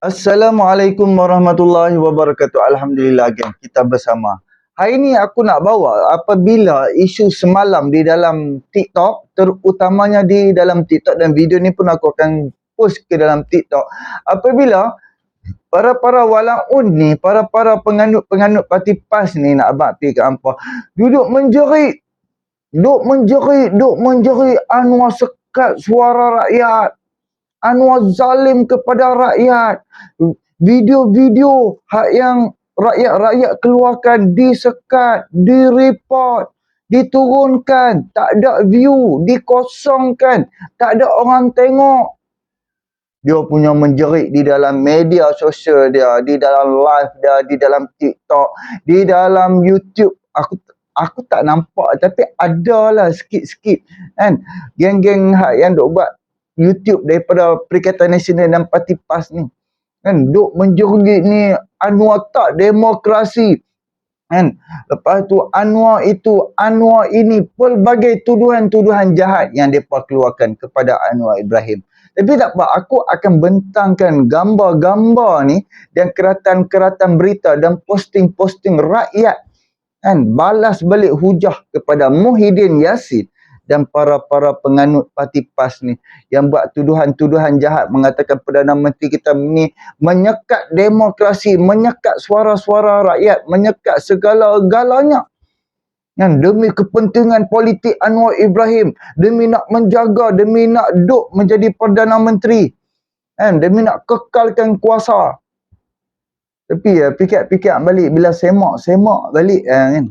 Assalamualaikum warahmatullahi wabarakatuh. Alhamdulillah, geng, kita bersama. Hari ni aku nak bawa apabila isu semalam di dalam TikTok, terutamanya di dalam TikTok, dan video ni pun aku akan post ke dalam TikTok. Apabila para walaun ni, para penganut parti PAS ni, nak abang pergi ke hampa, duduk menjerit Anwar sekat suara rakyat, Anwar zalim kepada rakyat. Video-video hak yang rakyat-rakyat keluarkan disekat, direport, diturunkan, tak ada view, dikosongkan, tak ada orang tengok. Dia punya menjerit di dalam media sosial dia, di dalam live dia, di dalam TikTok, di dalam YouTube. Aku tak nampak, tapi adalah sikit-sikit kan, geng-geng yang duk buat YouTube daripada Perikatan Nasional dan Parti PAS ni kan, duk menjerit ni Anwar tak demokrasi kan. Lepas tu Anwar itu, Anwar ini, pelbagai tuduhan-tuduhan jahat yang mereka keluarkan kepada Anwar Ibrahim. Tapi tak apa, aku akan bentangkan gambar-gambar ni dan keratan-keratan berita dan posting-posting rakyat kan, balas balik hujah kepada Muhyiddin Yassin dan para penganut parti PAS ni yang buat tuduhan-tuduhan jahat, mengatakan Perdana Menteri kita ni menyekat demokrasi, menyekat suara-suara rakyat, menyekat segala-galanya kan, demi kepentingan politik Anwar Ibrahim, demi nak menjaga, demi nak duk menjadi Perdana Menteri kan, demi nak kekalkan kuasa. Tapi ya, fikir-fikir balik, bila semak balik kan,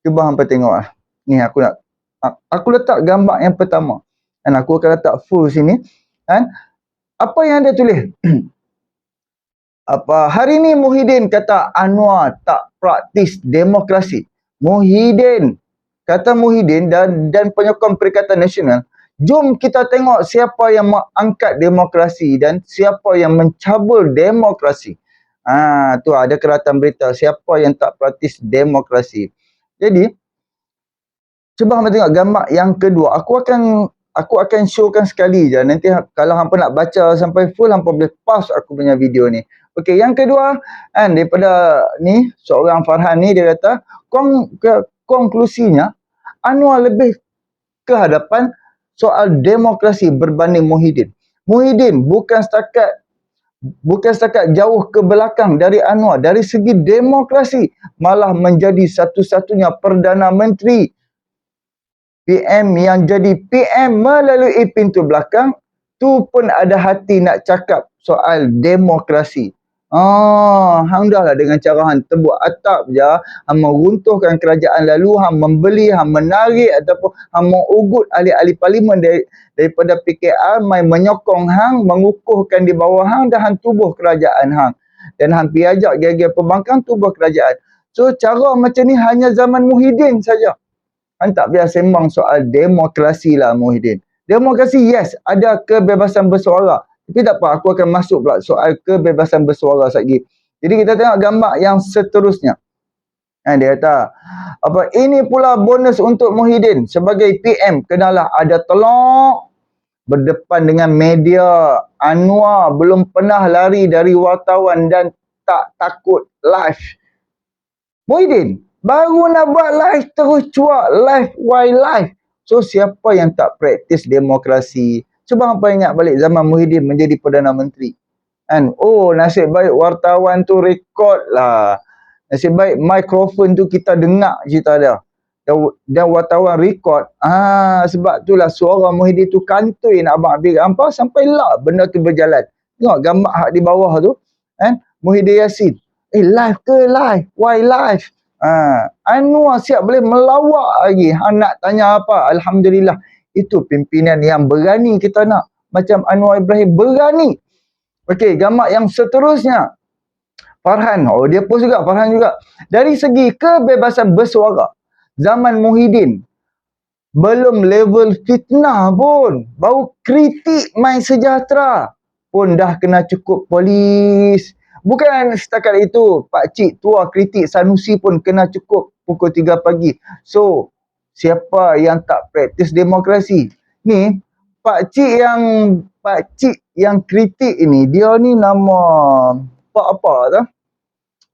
cuba hampa tengok lah. Ni aku letak gambar yang pertama dan aku akan letak full sini kan. Apa yang dia tulis? Hari ni Muhyiddin kata Anwar tak praktis demokrasi. Muhyiddin dan penyokong Perikatan Nasional, jom kita tengok siapa yang mengangkat demokrasi dan siapa yang mencabul demokrasi. Tu ada keratan berita siapa yang tak praktis demokrasi. Jadi cuba hampa tengok gambar yang kedua. Aku akan showkan sekali je. Nanti kalau hampa nak baca sampai full, hampa boleh pause aku punya video ni. Okey, yang kedua kan, daripada ni seorang Farhan ni, dia kata konklusinya Anwar lebih ke hadapan soal demokrasi berbanding Muhyiddin. Muhyiddin bukan setakat jauh ke belakang dari Anwar dari segi demokrasi, malah menjadi satu-satunya Perdana Menteri PM yang jadi PM melalui pintu belakang tu pun ada hati nak cakap soal demokrasi. Hang dah lah dengan cara hang tebuk atap je, hang meruntuhkan kerajaan lalu, hang membeli, hang menarik ataupun hang mengugut ahli-ahli parlimen daripada PKR, main menyokong hang, mengukuhkan di bawah hang, dan hang tubuh kerajaan hang. Dan hang pergi ajak gegar pembangkang tubuh kerajaan. So cara macam ni hanya zaman Muhyiddin saja. Hang tak biasa sembang soal demokrasi lah Muhyiddin. Demokrasi yes, ada kebebasan bersuara. Tapi tak apa, aku akan masuk pula soal kebebasan bersuara lagi. Jadi kita tengok gambar yang seterusnya. Dia kata, ini pula bonus untuk Muhyiddin sebagai PM. Kenalah ada telok berdepan dengan media. Anwar belum pernah lari dari wartawan dan tak takut live. Muhyiddin baru nak buat live terus cuak live live. So siapa yang tak praktis demokrasi? Cuba hampa ingat balik zaman Muhyiddin menjadi Perdana Menteri. Kan? Nasib baik wartawan tu rekod lah. Nasib baik mikrofon tu kita dengar cerita dia. Dan wartawan rekod. Sebab itulah suara Muhyiddin tu kantoi nak abang ambil hampa sampai lah benda tu berjalan. Tengok gambar hak di bawah tu. Kan? Muhyiddin Yassin. Live ke live? Why live? Anwar siap boleh melawak lagi. Hang nak tanya apa? Alhamdulillah. Itu pimpinan yang berani kita nak. Macam Anwar Ibrahim berani. Okey, gambar yang seterusnya. Farhan. Dia post juga. Farhan juga. Dari segi kebebasan bersuara, zaman Muhyiddin, belum level fitnah pun. Baru kritik main sejahtera pun dah kena cukup polis. Bukan setakat itu, Pak Cik tua kritik Sanusi pun kena cukup pukul 3 pagi. So, siapa yang tak praktis demokrasi? Ni, Pak cik yang kritik ini, dia ni nama Pak apa tu?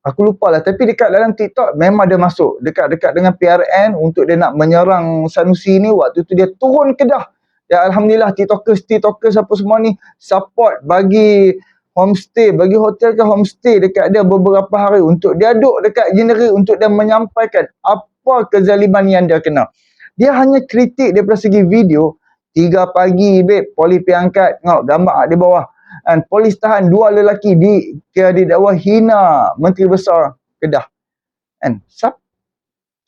Aku lupa lah, tapi dekat dalam TikTok memang dia masuk dekat-dekat dengan PRN untuk dia nak menyerang Sanusi ni. Waktu tu dia turun Kedah. Ya Alhamdulillah, tiktokers apa semua ni support, bagi homestay, bagi hotel ke homestay dekat dia beberapa hari untuk dia duduk dekat Jeneri untuk dia menyampaikan apa kezaliman yang dia kena. Dia hanya kritik daripada segi video. 3 pagi babe, polis pergi angkat, tengok gambar di bawah. Dan polis tahan 2 lelaki kira didakwa hina Menteri Besar Kedah. Kan?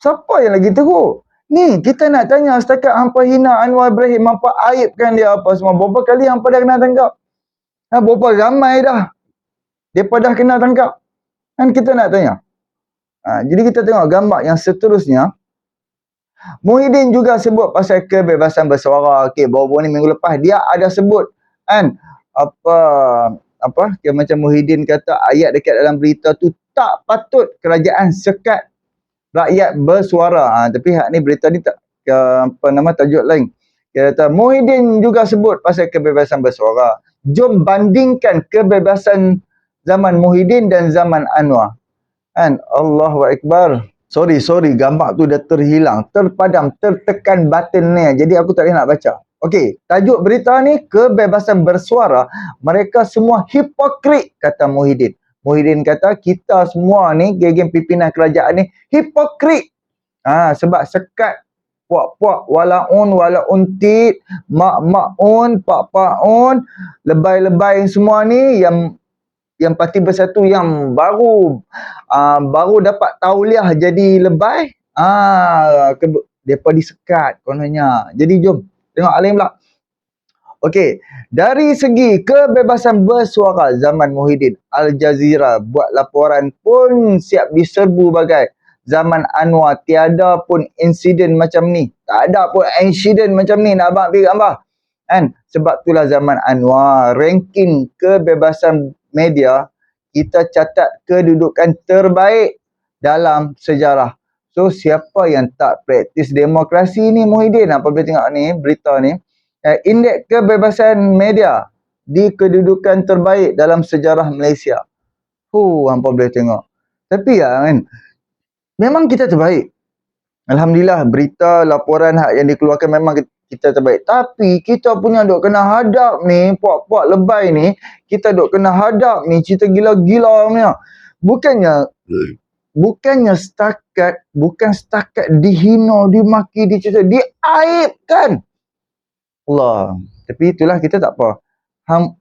Siapa yang lagi teruk? Ni kita nak tanya, setakat hampa hina Anwar Ibrahim, hampa aibkan dia apa semua. Berapa kali hampa dah kena tangkap? Berapa ramai dah daripada dah kena tangkap? Kan kita nak tanya. Jadi kita tengok gambar yang seterusnya. Muhyiddin juga sebut pasal kebebasan bersuara. Okey, baru-baru ni minggu lepas dia ada sebut kan kira macam Muhyiddin kata ayat dekat dalam berita tu tak patut kerajaan sekat rakyat bersuara. Tapi hak ni berita ni tak tajuk lain. Dia kata Muhyiddin juga sebut pasal kebebasan bersuara. Jom bandingkan kebebasan zaman Muhyiddin dan zaman Anwar. Kan? Allahu Akbar. Sorry, gambar tu dah terhilang, terpadam, tertekan button ni. Jadi aku tak boleh nak baca. Okey, tajuk berita ni kebebasan bersuara. Mereka semua hipokrit, kata Muhyiddin. Muhyiddin kata kita semua ni, geng-geng pimpinan kerajaan ni hipokrit. Sebab sekat puak-puak walaun tit, mak-makun, pak-pakun, lebay-lebay semua ni yang Parti Bersatu yang baru dapat tauliah jadi lebay, depa disekat kononnya. Jadi jom tengok Alim pula. Okey, dari segi kebebasan bersuara zaman Muhyiddin, Al Jazeera buat laporan pun siap diserbu bagai. Zaman Anwar tiada pun insiden macam ni. Tak ada pun insiden macam ni, nak abang pergi gambar. Kan? Sebab itulah zaman Anwar, ranking kebebasan media, kita catat kedudukan terbaik dalam sejarah. So, siapa yang tak praktis demokrasi ni, Muhyiddin? Apa boleh tengok ni, berita ni. Indeks kebebasan media di kedudukan terbaik dalam sejarah Malaysia. Hampa boleh tengok. Tapi kan, memang kita terbaik. Alhamdulillah, berita, laporan yang dikeluarkan memang kita terbaik. Tapi kita punya duk kena hadap ni, puak-puak lebay ni, kita duk kena hadap ni, cerita gila-gila punya. Bukan setakat dihina, dimaki, dicerita, diaibkan. Allah. Tapi itulah kita tak apa.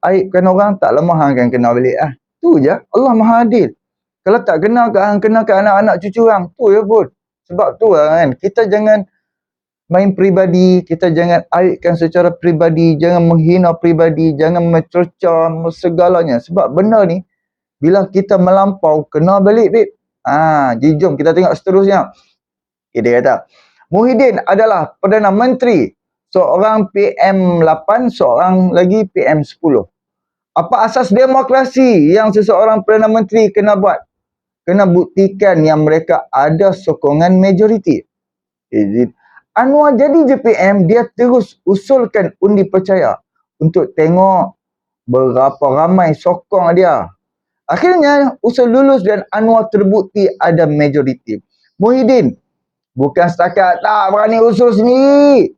Aibkan orang, tak lama hang akan kena balik lah. Tu je. Allah Maha Adil. Kalau tak kena ke hang, kena ke anak-anak cucu hang. Tu je pun. Sebab tu lah kan. Kita jangan main peribadi. Kita jangan aibkan secara peribadi. Jangan menghina peribadi. Jangan mencerca segalanya. Sebab benda ni, bila kita melampau, kena balik, babe. Jadi jom kita tengok seterusnya. Dia kata, Muhyiddin adalah Perdana Menteri, seorang PM8, seorang lagi PM10. Apa asas demokrasi yang seseorang Perdana Menteri kena buat? Kena buktikan yang mereka ada sokongan majoriti. Anwar jadi je PM, dia terus usulkan undi percaya untuk tengok berapa ramai sokong dia. Akhirnya usul lulus dan Anwar terbukti ada majoriti. Muhyiddin bukan setakat tak berani usul sendiri,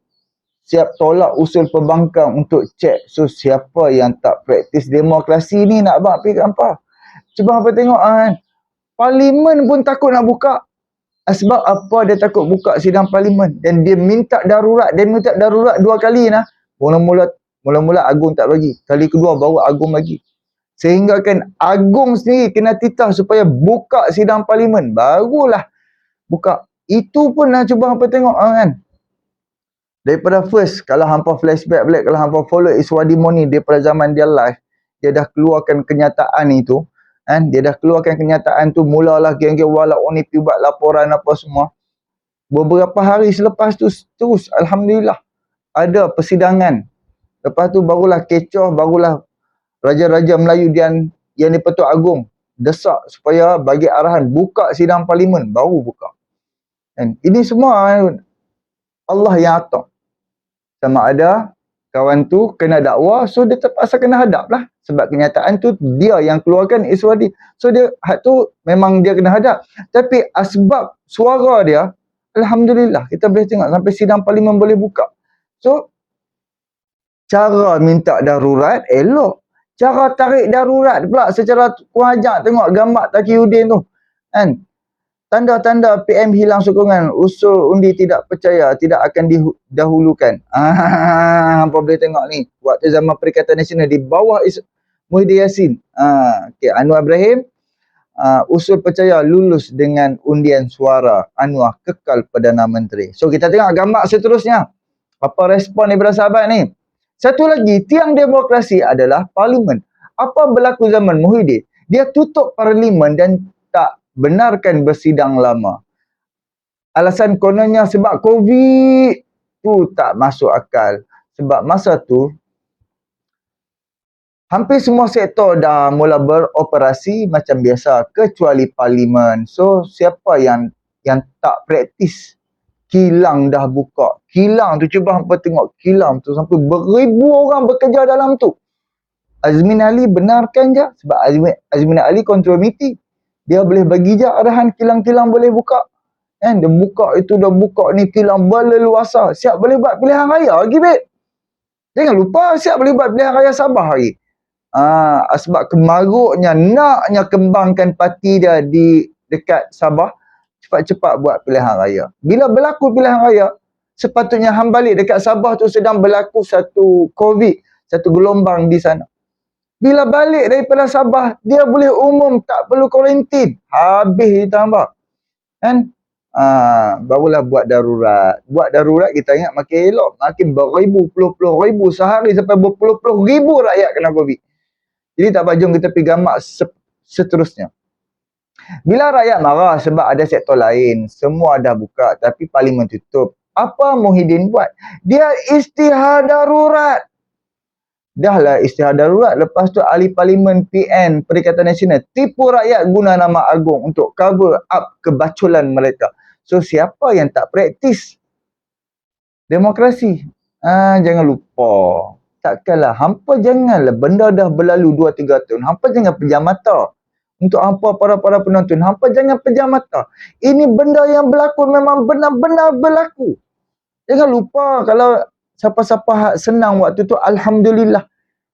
siap tolak usul pembangkang untuk cek. So siapa yang tak praktis demokrasi ni nak abang pergi apa? Cuba apa tengok kan. Parlimen pun takut nak buka. Sebab apa dia takut buka sidang parlimen? Dan dia minta darurat. Dia minta darurat 2 kali nah. Mula-mula Agung tak bagi. Kali kedua baru Agung bagi. Sehingga kan Agung sendiri kena titah supaya buka sidang parlimen. Barulah buka. Itu pun nak cuba hampa tengok kan. Daripada first, kalau hampa flashback balik, kalau hampa follow Iswadi Moni daripada zaman dia live, dia dah keluarkan kenyataan itu. Kan? Dia dah keluarkan kenyataan tu, mulalah geng-geng walaupun ni pergi buat laporan apa semua. Beberapa hari selepas tu, terus Alhamdulillah, ada persidangan. Lepas tu barulah kecoh, barulah Raja-Raja Melayu yang di-Pertuan Agong desak supaya bagi arahan buka sidang parlimen, baru buka. Dan ini semua Allah yang atur. Sama ada Kawan tu kena dakwa, so dia terpaksa kena hadap lah. Sebab kenyataan tu dia yang keluarkan Iswadi. So dia hak tu memang dia kena hadap. Tapi asbab suara dia, alhamdulillah kita boleh tengok sampai sidang parlimen boleh buka. So cara minta darurat elok. Cara tarik darurat pula secara kurang ajar, tengok gambar Taqiyuddin tu. Kan? Tanda-tanda PM hilang sokongan, usul undi tidak percaya, tidak akan didahulukan. Hampa boleh tengok ni. Waktu zaman Perikatan Nasional di bawah Muhyiddin Yassin. Okay, Anwar Ibrahim, usul percaya lulus dengan undian suara. Anwar kekal Perdana Menteri. So kita tengok gambar seterusnya. Apa respon daripada sahabat ni? Satu lagi, tiang demokrasi adalah parlimen. Apa berlaku zaman Muhyiddin? Dia tutup parlimen dan tak benarkan bersidang lama. Alasan kononnya sebab COVID tu tak masuk akal. Sebab masa tu hampir semua sektor dah mula beroperasi macam biasa kecuali parlimen. So siapa yang tak praktis? Kilang dah buka. Kilang tu cuba hampa tengok kilang tu sampai beribu orang bekerja dalam tu. Azmin Ali benarkan je sebab Azmin Ali control meeting. Dia boleh bagi je arahan kilang-kilang boleh buka. Kan dia buka itu dah buka ni kilang berleluasa. Siap boleh buat pilihan raya lagi babe. Jangan lupa siap boleh buat pilihan raya Sabah lagi. Sebab kemaruknya naknya kembangkan parti dia di dekat Sabah, cepat-cepat buat pilihan raya. Bila berlaku pilihan raya, sepatutnya hang balik dekat Sabah tu sedang berlaku satu COVID, satu gelombang di sana. Bila balik daripada Sabah, dia boleh umum tak perlu kuarantin. Habis kita nampak. Kan? Barulah buat darurat. Buat darurat kita ingat makin elok. Makin beribu, puluh-puluh ribu sehari sampai berpuluh-puluh ribu rakyat kena COVID. Jadi tak apa, jom kita pergi gambar seterusnya. Bila rakyat marah sebab ada sektor lain, semua dah buka tapi parlimen tutup. Apa Muhyiddin buat? Dia istihad darurat. Dahlah istihad darurat, lepas tu ahli parlimen PN Perikatan Nasional tipu rakyat guna nama agung untuk cover up kebaculan mereka. So siapa yang tak praktis demokrasi? Jangan lupa. Takkanlah hampa janganlah benda dah berlalu 2-3 tahun. Hampa jangan pejam mata. Untuk hampa para penonton, hampa jangan pejam mata. Ini benda yang berlaku memang benar-benar berlaku. Jangan lupa kalau siapa-siapa senang waktu tu, alhamdulillah.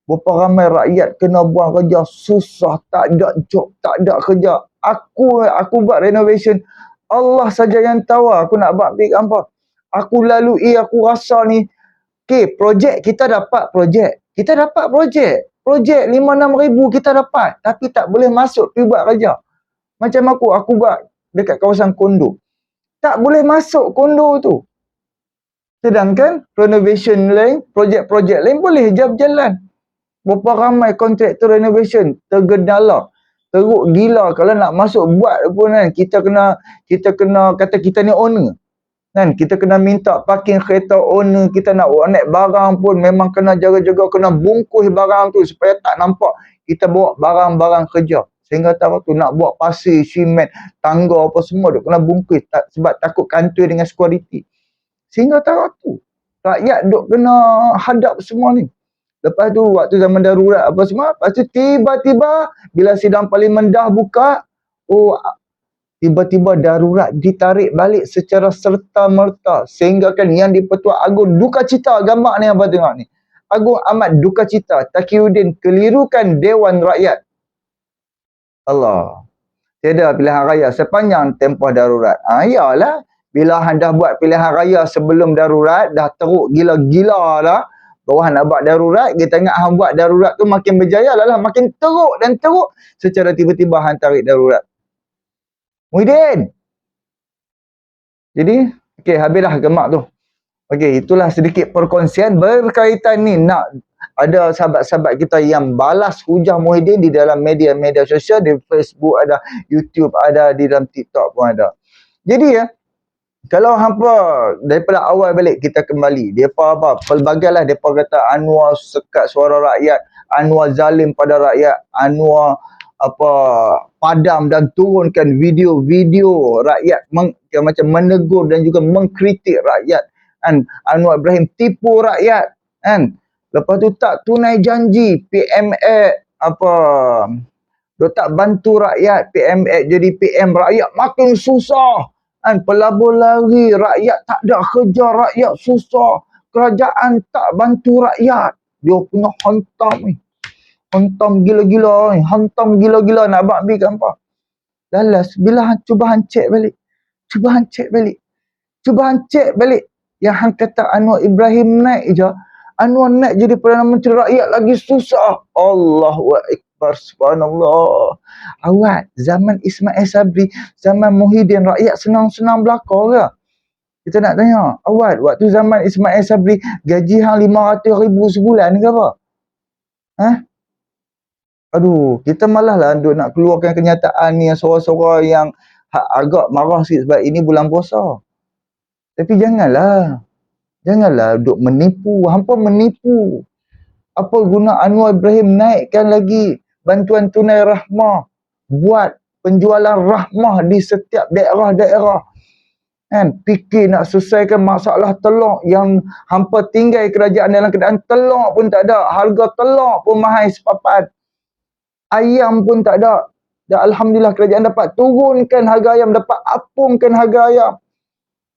Berapa ramai rakyat kena buang kerja, susah, tak ada job, tak ada kerja. Aku buat renovation. Allah saja yang tahu aku nak buat big apa. Aku lalui, aku rasa ni. Okay, projek kita dapat projek. Kita dapat projek. Projek 5-6 ribu kita dapat. Tapi tak boleh masuk pergi buat kerja. Macam aku buat dekat kawasan kondo. Tak boleh masuk kondo tu. Sedangkan renovation lain, projek-projek lain boleh je berjalan. Berapa ramai kontraktor renovation tergendala. Teruk gila kalau nak masuk buat pun kan. Kita kena kata kita ni owner. Kan kita kena minta parking kereta owner, kita nak naik barang pun memang kena jaga-jaga, kena bungkus barang tu supaya tak nampak kita bawa barang-barang kerja. Sehingga tahu tu nak buat pasir, simen, tangga apa semua duk kena bungkus sebab takut kantoi dengan security. Sehingga tahu tu rakyat duk kena hadap semua ni. Lepas tu waktu zaman darurat apa semua, lepas tu tiba-tiba bila sidang parlimen dah buka, tiba-tiba darurat ditarik balik secara serta-merta. Sehingga kan yang di-Pertuan Agong duka cita, gambar ni apa tengok ni. Agung amat duka cita, Taqiyuddin kelirukan Dewan Rakyat. Allah. Tiada pilihan raya sepanjang tempoh darurat. Iyalah. Bila anda buat pilihan raya sebelum darurat, dah teruk gila-gila dah. Bawah nak buat darurat, kita ingat hang buat darurat tu makin berjaya lah, makin teruk dan teruk. Secara tiba-tiba hang tarik darurat. Muhyiddin. Jadi, okey, habislah gemak tu. Okey, itulah sedikit perkongsian berkaitan ni. Nak ada sahabat-sahabat kita yang balas hujah Muhyiddin di dalam media-media sosial, di Facebook ada, YouTube ada, di dalam TikTok pun ada. Jadi ya, kalau hampa daripada awal balik kita kembali, depa apa? Pelbagailah depa kata Anwar sekat suara rakyat, Anwar zalim pada rakyat, Anwar padam dan turunkan video-video rakyat macam menegur dan juga mengkritik rakyat, kan? Anwar Ibrahim tipu rakyat, kan? Lepas tu tak tunai janji PMX apa, dia tak bantu rakyat, PMX jadi PM, rakyat makin susah. Kan pelabur lari, rakyat tak ada kerja, rakyat susah. Kerajaan tak bantu rakyat. Dia punya hantam ni. Hantam gila-gila ni. Hantam gila-gila nak bakbi kan apa. Lalas, bila cuba hang cek balik. Cuba hang cek balik. Cuba hang cek balik. Yang hang kata Anwar Ibrahim naik je. Anwar naik jadi Perdana Menteri, rakyat lagi susah. Allahu Akbar, subhanallah. Awak, zaman Ismail Sabri, zaman Muhyiddin, rakyat senang-senang belakang ke? Kita nak tanya, awak, waktu zaman Ismail Sabri, gaji hang 500,000 sebulan ke apa? Ha? Aduh, kita malah lah nak keluarkan kenyataan ni, yang suara-suara yang agak marah sikit sebab ini bulan puasa. Tapi janganlah duk menipu. Hampa menipu. Apa guna Anwar Ibrahim naikkan lagi bantuan tunai rahmah, buat penjualan rahmah di setiap daerah-daerah. Kan? Fikir nak selesaikan masalah telur yang hampa tinggal kerajaan dalam keadaan telur pun tak ada. Harga telur pun mahal sepapan. Ayam pun tak ada. Dan alhamdulillah kerajaan dapat turunkan harga ayam, dapat apungkan harga ayam.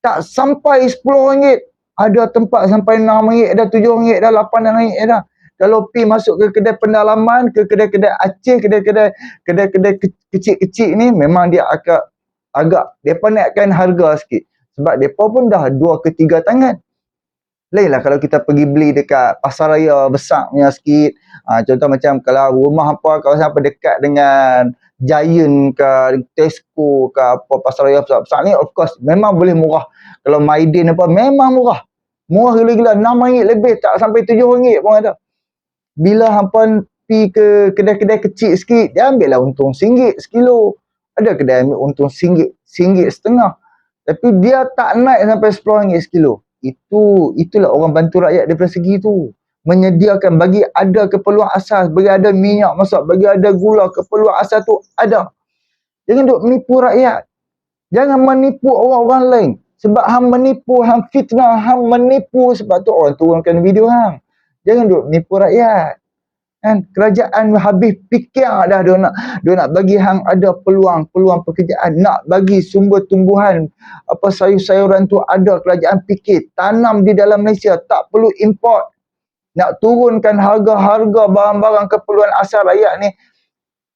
Tak sampai RM10. Ada tempat sampai RM6, ada RM7, dah RM8 dah. Kalau pi masuk ke kedai pendalaman, ke kedai-kedai Aceh, kedai-kedai kecil-kecil ni, memang dia agak depa naikkan harga sikit. Sebab depa pun dah 2 ke 3 tangan. Lainlah kalau kita pergi beli dekat pasar raya besar punya sikit. Contoh macam kalau rumah apa, kawasan apa dekat dengan Giant ke Tesco ke apa pasar raya besar-besar ni, of course memang boleh murah. Kalau Maidin apa memang murah. Murah gila-gila, RM6 lebih, tak sampai RM7 pun ada. Bila hampa pergi ke kedai-kedai kecil sikit, dia ambil lah untung RM1 sekilo. Ada kedai ambil untung RM1.5. Tapi dia tak naik sampai RM10 sekilo. Itulah orang bantu rakyat daripada segi tu. Menyediakan, bagi ada keperluan asas, bagi ada minyak masak, bagi ada gula, keperluan asas tu ada. Jangan duk menipu rakyat. Jangan menipu orang-orang lain. Sebab hang menipu, hang fitnah, hang menipu, sebab tu orang turunkan video hang. Jangan duk menipu rakyat. Kan? Kerajaan habis fikir dah dia nak bagi hang ada peluang pekerjaan, nak bagi sumber tumbuhan apa sayur-sayuran tu ada, kerajaan fikir tanam di dalam Malaysia, tak perlu import. Nak turunkan harga-harga barang-barang keperluan asal rakyat ni,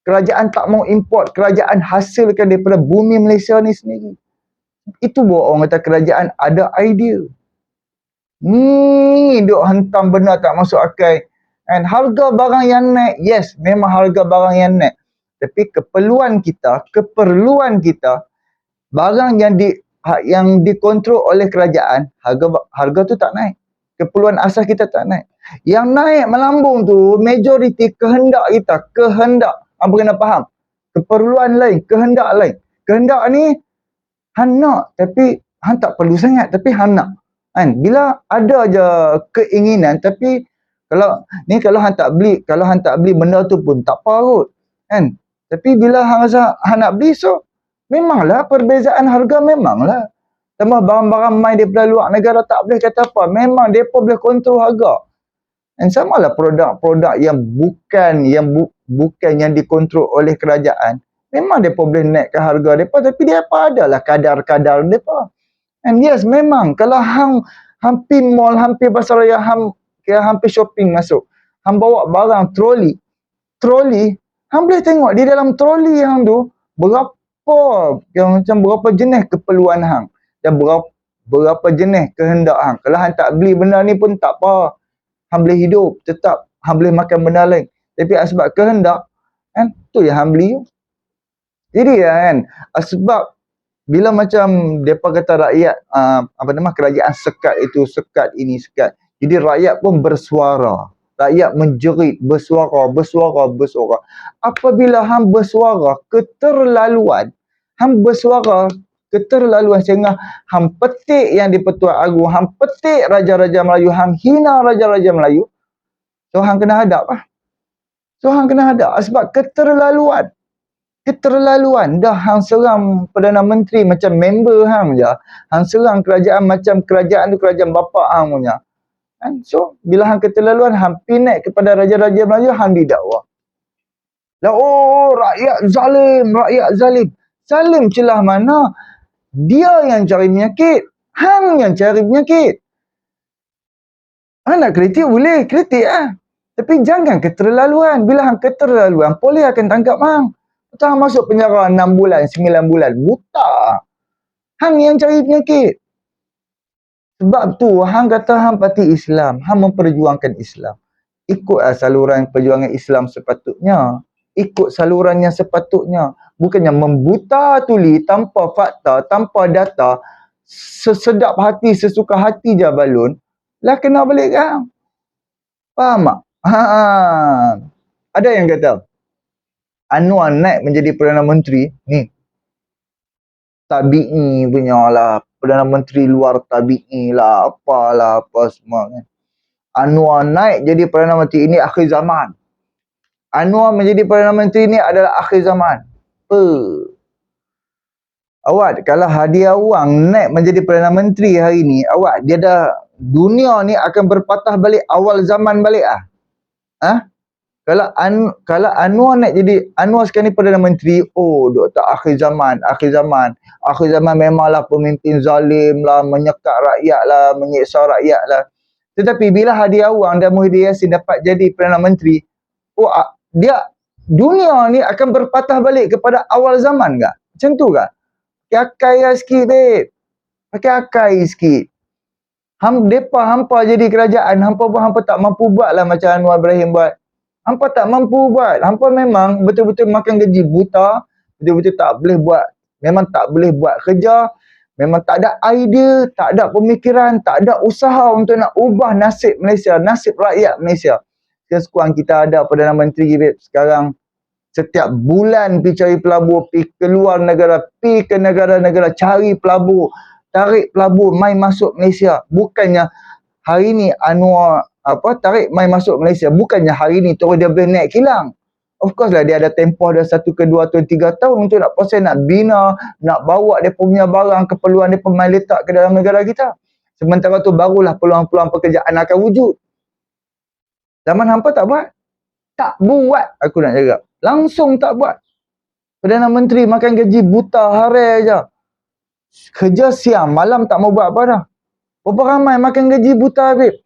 kerajaan tak mau import, kerajaan hasilkan daripada bumi Malaysia ni sendiri. Itu buat orang kata kerajaan ada idea. Duk hentam benda tak masuk akal. And harga barang yang naik, yes, memang harga barang yang naik. Tapi keperluan kita, barang yang dikontrol oleh kerajaan, harga tu tak naik. Keperluan asas kita tak naik. Yang naik melambung tu, majoriti kehendak kita, Apa kena faham? Keperluan lain, kehendak lain. Kehendak ni, hang nak, tapi hang tak perlu sangat, tapi hang nak. Kan? Bila ada je keinginan, tapi kalau hang tak beli benda tu pun tak apa kot. Kan? Tapi bila hang rasa hang nak beli, so memanglah perbezaan harga, memanglah. Tambah barang-barang main daripada luar negara tak boleh kata apa. Memang mereka boleh kontrol harga. Dan samalah produk-produk yang bukan yang dikontrol oleh kerajaan. Memang mereka boleh naikkan harga mereka, tapi mereka adalah kadar-kadar mereka. And yes, memang kalau hang hampir mall, hampir pasar raya, hampir shopping masuk, hang bawa barang troli, hang boleh tengok di dalam troli hang tu berapa jenis keperluan hang dan berapa jenis kehendak hang. Kalau hang tak beli benda ni pun tak apa, hang boleh hidup, tetap hang boleh makan benda lain. Tapi sebab kehendak, kan, tu yang hang beli. Jadi kan, sebab bila macam depa kata rakyat kerajaan sekat itu, sekat ini, sekat. Jadi rakyat pun bersuara. Rakyat menjerit, bersuara. Apabila hang bersuara keterlaluan, sehingga hang petik yang di-Pertuan Agong, hang petik raja-raja Melayu, hang hina raja-raja Melayu, so hang kena hadap lah. Sebab keterlaluan. Dah hang serang Perdana Menteri macam member hang je. Hang serang kerajaan macam kerajaan tu kerajaan bapa hang punya. Kan? So, bila hang keterlaluan, hang pinak kepada raja-raja Melayu, hang didakwa. Lah, oh, rakyat zalim, rakyat zalim. Zalim celah mana? Dia yang cari penyakit. Hang yang cari penyakit. Hang nak kritik boleh, kritik lah. Tapi jangan keterlaluan. Bila hang keterlaluan, polis akan tangkap hang. Hang masuk penjara 6 bulan, 9 bulan. Buta. Hang yang cari penyakit. Sebab tu, hang kata hang parti Islam. Hang memperjuangkan Islam. Ikutlah saluran perjuangan Islam sepatutnya. Ikut saluran yang sepatutnya. Bukannya membuta tuli tanpa fakta, tanpa data. Sesedap hati, sesuka hati je balun. Lah kena balik kan? Faham tak? Ada yang kata Anwar naik menjadi Perdana Menteri ni tabi'i punya lah, Perdana Menteri luar tabi'i lah, apalah apa semua kan. Anwar naik jadi Perdana Menteri, ini akhir zaman. Anwar menjadi Perdana Menteri ini adalah akhir zaman. Awak kalau hadiah wang naik menjadi Perdana Menteri hari ni, awak dia dah, dunia ni akan berpatah balik awal zaman balik ah. Kalau Anwar naik jadi, Anwar sekarang ni Perdana Menteri, oh doktor akhir zaman memanglah pemimpin zalim lah, menyekat rakyat lah, menyeksa rakyat lah. Tetapi bila hadiah wang dan Muhyiddin Yassin dapat jadi Perdana Menteri, oh dia, dunia ni akan berpatah balik kepada awal zaman ke? Macam tu ke? Pakai akai lah sikit, babe. Pakai akai sikit. Depa hampa jadi kerajaan, hampa tak mampu buat lah macam Anwar Ibrahim buat. Hampa tak mampu buat. Hampa memang betul-betul makan gaji buta, betul-betul tak boleh buat, memang tak boleh buat kerja, memang tak ada idea, tak ada pemikiran, tak ada usaha untuk nak ubah nasib Malaysia, nasib rakyat Malaysia. Sekurang kita ada Perdana Menteri, babe, sekarang setiap bulan pergi cari pelabur, pergi keluar negara, pergi ke negara-negara, cari pelabur, tarik pelabur, mai masuk Malaysia. Bukannya hari ni Anwar tarik mai masuk Malaysia, bukannya hari ni terus dia boleh naik kilang. Of course lah dia ada tempoh dah 1 ke 2 atau 3 tahun untuk nak proses, nak bina, nak bawa dia punya barang, keperluan dia mai letak ke dalam negara kita. Sementara tu barulah peluang-peluang pekerjaan akan wujud. Zaman hampa tak buat. Tak buat, aku nak cakap. Langsung tak buat. Perdana Menteri makan gaji buta hari je. Kerja siang, malam tak mau buat apa dah. Berapa ramai makan gaji buta, babe?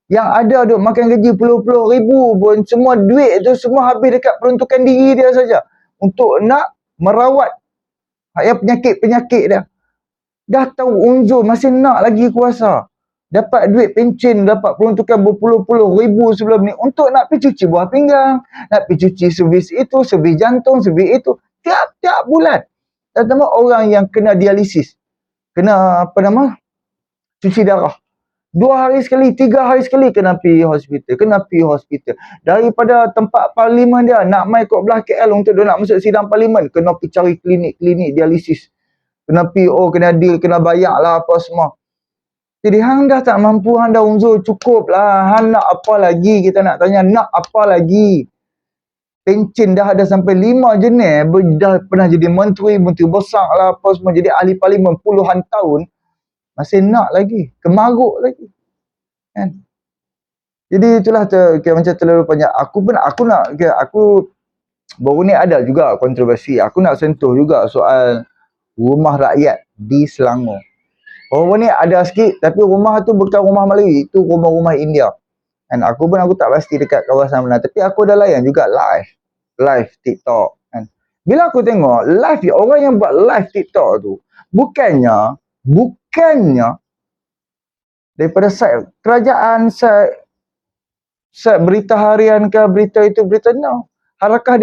Yang ada duk makan gaji puluh-puluh ribu pun, semua duit tu semua habis dekat peruntukan diri dia saja. Untuk nak merawat penyakit-penyakit dia. Dah tahu unzur, masih nak lagi kuasa. Dapat duit pencen, dapat peruntukan berpuluh-puluh ribu sebelum ni untuk nak pergi cuci buah pinggang, nak pergi cuci servis itu, servis jantung, servis itu, tiap-tiap bulan. Terutama orang yang kena dialisis, kena cuci darah. 2 hari sekali, 3 hari sekali kena pergi hospital, Daripada tempat parlimen dia, nak mai kot belah KL untuk dia nak masuk sidang parlimen, kena pergi cari klinik-klinik dialisis. Kena pergi, kena deal, kena bayar lah apa semua. Jadi hang dah tak mampu, hang dah unzur, cukup lah. Hang nak apa lagi? Kita nak tanya, nak apa lagi? Pencen dah ada sampai 5 jenis. Dah pernah jadi menteri besar lah apa semua. Jadi ahli parlimen puluhan tahun. Masih nak lagi. Kemaruk lagi. Kan? Jadi itulah macam terlalu banyak. Aku baru ni ada juga kontroversi. Aku nak sentuh juga soal rumah rakyat di Selangor. Ni ada sikit, tapi rumah tu bukan rumah Melayu, itu rumah-rumah India. Dan aku tak pasti dekat kawasan mana, tapi aku dah layan juga live TikTok. Kan? Bila aku tengok live, orang yang buat live TikTok tu, bukannya daripada site kerajaan, site berita harian ke, berita itu, berita no. Harakah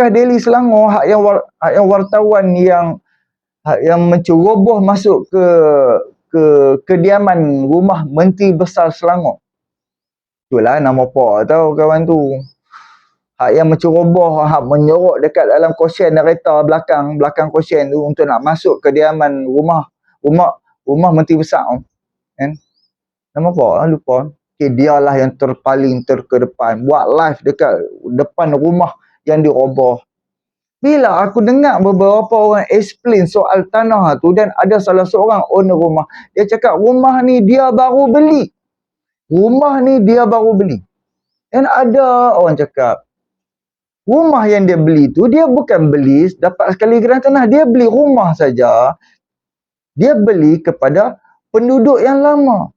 Daily Selangor, hak yang wartawan yang menceroboh masuk ke kediaman rumah Menteri Besar Selangor. Itulah nama apa tahu kawan tu. Hak yang menceroboh, hak menyorok dekat dalam kosen kereta belakang kosen tu untuk nak masuk kediaman rumah Menteri Besar. Kan? Nama apa? Lupa. Okay, dialah yang terpaling terkedepan buat live dekat depan rumah yang diroboh. Bila aku dengar beberapa orang explain soal tanah tu, dan ada salah seorang owner rumah, dia cakap rumah ni dia baru beli. Rumah ni dia baru beli. Dan ada orang cakap, rumah yang dia beli tu, dia bukan beli dapat sekali geran tanah. Dia beli rumah saja. Dia beli kepada penduduk yang lama.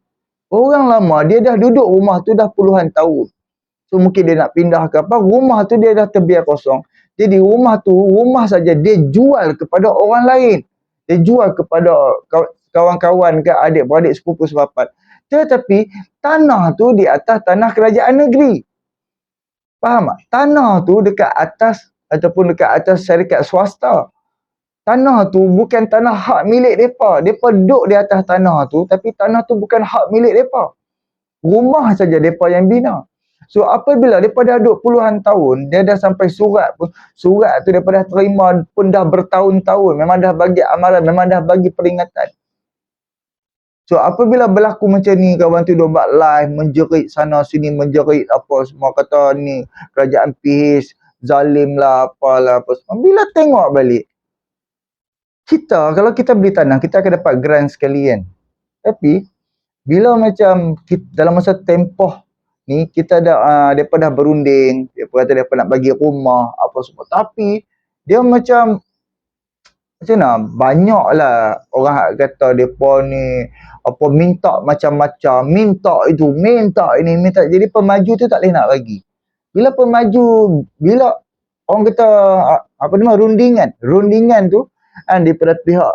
Orang lama, dia dah duduk rumah tu dah puluhan tahun. So mungkin dia nak pindah ke apa, rumah tu dia dah terbiar kosong. Jadi rumah tu, rumah saja dia jual kepada orang lain. Dia jual kepada kawan-kawan ke adik-beradik sepupu sepapat. Tetapi tanah tu di atas tanah kerajaan negeri. Faham tak? Tanah tu dekat atas ataupun dekat atas syarikat swasta. Tanah tu bukan tanah hak milik mereka. Mereka duduk di atas tanah tu, tapi tanah tu bukan hak milik mereka. Rumah saja mereka yang bina. So apabila mereka dah duduk puluhan tahun, dia dah sampai surat pun. Surat tu mereka dah terima pun dah bertahun-tahun. Memang dah bagi amaran, memang dah bagi peringatan. So apabila berlaku macam ni, kawan tu dia buat live, menjerit sana sini, menjerit apa semua, kata ni kerajaan PH zalim lah, apalah apa semua. Bila tengok balik, kita kalau kita beli tanah, kita akan dapat grant sekali kan. Tapi bila macam kita, dalam masa tempoh ni kita dah depa dah berunding, depa kata depa nak bagi rumah apa semua. Tapi dia macam mana, banyaklah orang kata depa ni apa minta macam-macam, minta itu, minta ini, minta. Jadi pemaju tu tak boleh nak bagi. Bila pemaju, bila orang kata apa nama rundingan tu kan daripada pihak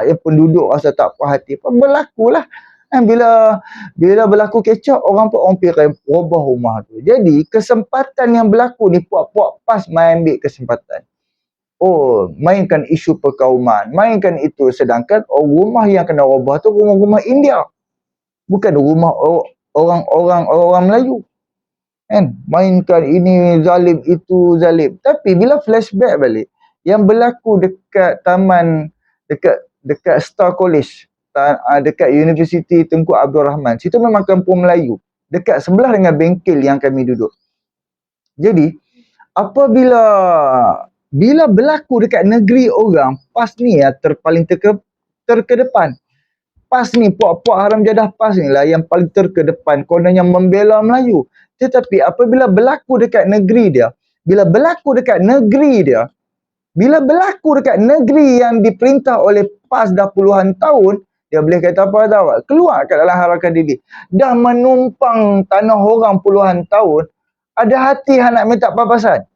yang penduduk rasa tak puas hati, berlakulah. Dan bila berlaku kecap, orang pergi robah rumah tu. Jadi kesempatan yang berlaku ni, puak-puak PAS main ambil kesempatan. Oh, mainkan isu perkauman, mainkan itu. Sedangkan rumah yang kena robah tu rumah-rumah India. Bukan rumah orang Melayu. Kan? Mainkan ini zalim, itu zalim. Tapi bila flashback balik, yang berlaku dekat taman, dekat Star College, dekat Universiti Tunku Abdul Rahman, situ memang kampung Melayu. Dekat sebelah dengan bengkel yang kami duduk. Jadi, apabila berlaku dekat negeri orang, PAS ni ya paling terkedepan. PAS ni, puak-puak haram jadah PAS ni lah yang paling terkedepan, kononnya membela Melayu. Tetapi apabila berlaku dekat negeri dia, bila berlaku dekat negeri yang diperintah oleh PAS dah puluhan tahun, dia boleh kata apa tahu? Keluar kat dalam harakat diri. Dah menumpang tanah orang puluhan tahun, ada hati nak minta papasan.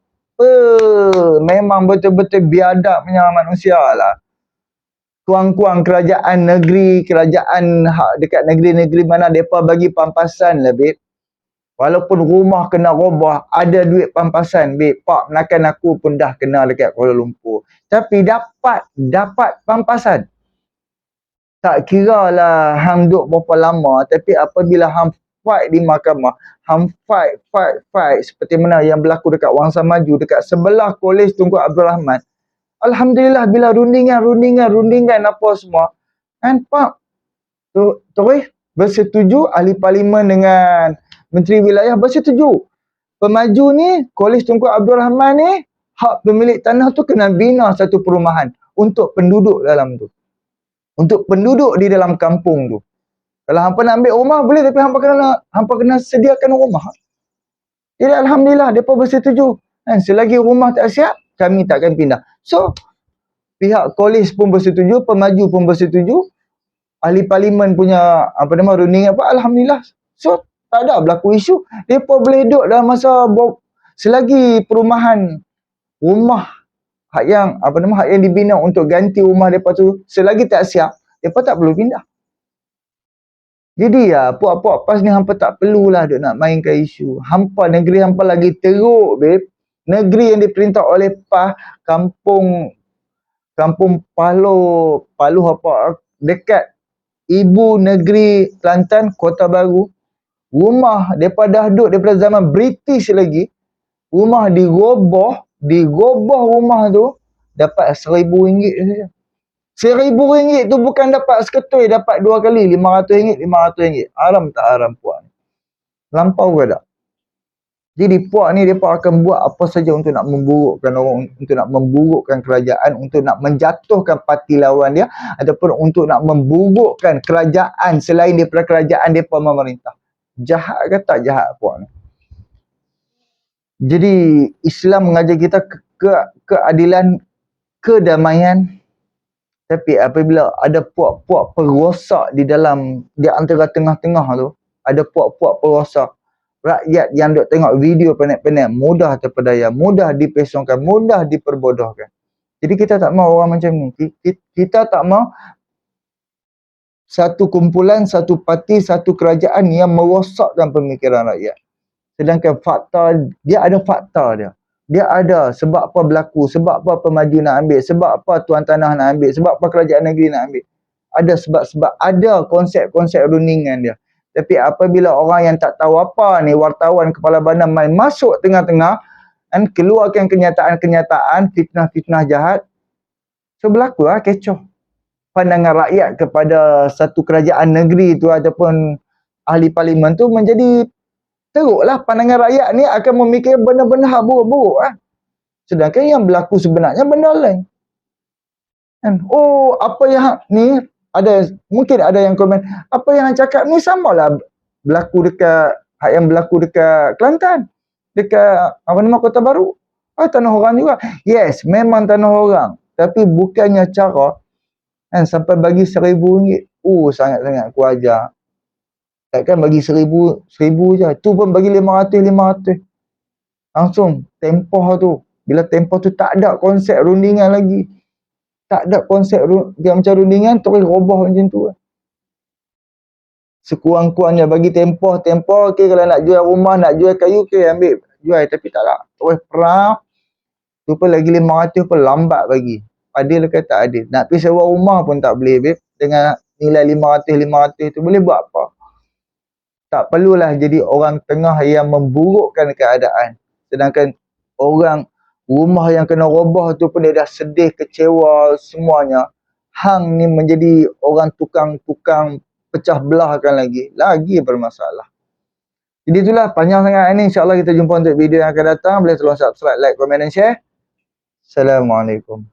Memang betul-betul biadab punya manusia lah. Kuang-kuang kerajaan negeri, kerajaan dekat negeri-negeri mana mereka bagi pampasan lah, babe. Walaupun rumah kena robah, ada duit pampasan, babe. Pak menakan aku pun dah kena dekat Kuala Lumpur. Tapi dapat pampasan. Tak kira lah hang duduk berapa lama, tapi apabila hang fight di mahkamah, hang fight seperti mana yang berlaku dekat Wangsa Maju, dekat sebelah Kolej Tunku Abdul Rahman. Alhamdulillah bila rundingan apa semua, kan Pak terus bersetuju, ahli parlimen dengan menteri wilayah bersetuju. Pemaju ni, Kolej Tunku Abdul Rahman ni, hak pemilik tanah tu kena bina satu perumahan untuk penduduk dalam tu. Untuk penduduk di dalam kampung tu. Kalau hampa nak ambil rumah boleh, tapi hampa kena sediakan rumah. Jadi alhamdulillah depa bersetuju. Dan selagi rumah tak siap, kami takkan pindah. So pihak kolej pun bersetuju, pemaju pun bersetuju, ahli parlimen punya runding alhamdulillah. So tak ada berlaku isu. Depa boleh duduk dalam masa selagi perumahan rumah hak yang dibina untuk ganti rumah depa tu selagi tak siap, depa tak perlu pindah. Jadi ya, puak-puak PAS ni hampa tak perlulah duk nak mainkan isu. Negeri hampa lagi teruk, babe. Negeri yang diperintah oleh PAS, kampung Palu apa dekat ibu negeri Kelantan, Kota Baru. Rumah depa dah duduk daripada zaman British lagi. Rumah digobah rumah tu dapat RM1,000 saja. RM1,000 tu bukan dapat seketui, dapat 2 kali RM500. Haram tak haram puak ni? Lampau ke tak? Jadi puak ni depa akan buat apa saja untuk nak memburukkan orang, untuk nak memburukkan kerajaan, untuk nak menjatuhkan parti lawan dia, ataupun untuk nak memburukkan kerajaan selain daripada kerajaan depa memerintah. Jahat ke tak jahat puak ni? Jadi Islam mengajar kita keadilan, kedamaian. Tapi apabila ada puak-puak perosak di antara tengah-tengah tu, ada puak-puak perosak, rakyat yang duk tengok video pendek-pendek mudah terpedaya, mudah dipesongkan, mudah diperbodohkan. Jadi kita tak mau orang macam ni. Kita tak mau satu kumpulan, satu parti, satu kerajaan yang merosakkan pemikiran rakyat. Sedangkan fakta, dia ada fakta dia. Dia ada sebab apa berlaku, sebab apa pemaju nak ambil, sebab apa tuan tanah nak ambil, sebab apa kerajaan negeri nak ambil. Ada sebab-sebab, ada konsep-konsep rundingan dia. Tapi apabila orang yang tak tahu apa ni, wartawan kepala badan main masuk tengah-tengah dan keluarkan kenyataan-kenyataan, fitnah-fitnah jahat, so berlaku lah kecoh. Pandangan rakyat kepada satu kerajaan negeri tu ataupun ahli parlimen tu menjadi teruklah. Pandangan rakyat ni akan memikir benda-benda buruk-buruk lah. Sedangkan yang berlaku sebenarnya benda lain. Kan? Oh, apa yang ni mungkin ada yang komen, apa yang cakap ni samalah berlaku dekat yang berlaku dekat Kelantan, dekat Kota Baru. Tanah orang juga. Yes, memang tanah orang. Tapi bukannya cara kan sampai bagi RM1,000. Sangat-sangat kuajar. Takkan bagi RM1,000 je. Tu pun bagi RM500. Langsung tempoh tu. Bila tempoh tu tak ada konsep rundingan lagi. Tak ada konsep dia macam rundingan, terus robah macam tu. Sekurang-kurangnya bagi tempoh, okey, kalau nak jual rumah, nak jual kayu, okey ambil, jual. Tapi tak nak. Terus perang. Tu pun lagi RM500 pun lambat bagi. Adil ke tak adil? Nak pergi sewa rumah pun tak boleh, babe. Dengan nilai RM500 tu boleh buat apa? Tak perlulah jadi orang tengah yang memburukkan keadaan. Sedangkan orang rumah yang kena robah tu pun dia dah sedih, kecewa semuanya. Hang ni menjadi orang tukang pecah belahkan lagi bermasalah. Jadi itulah, panjang sangat ini. InsyaAllah kita jumpa untuk video yang akan datang. Boleh tolong subscribe, like, komen dan share. Assalamualaikum.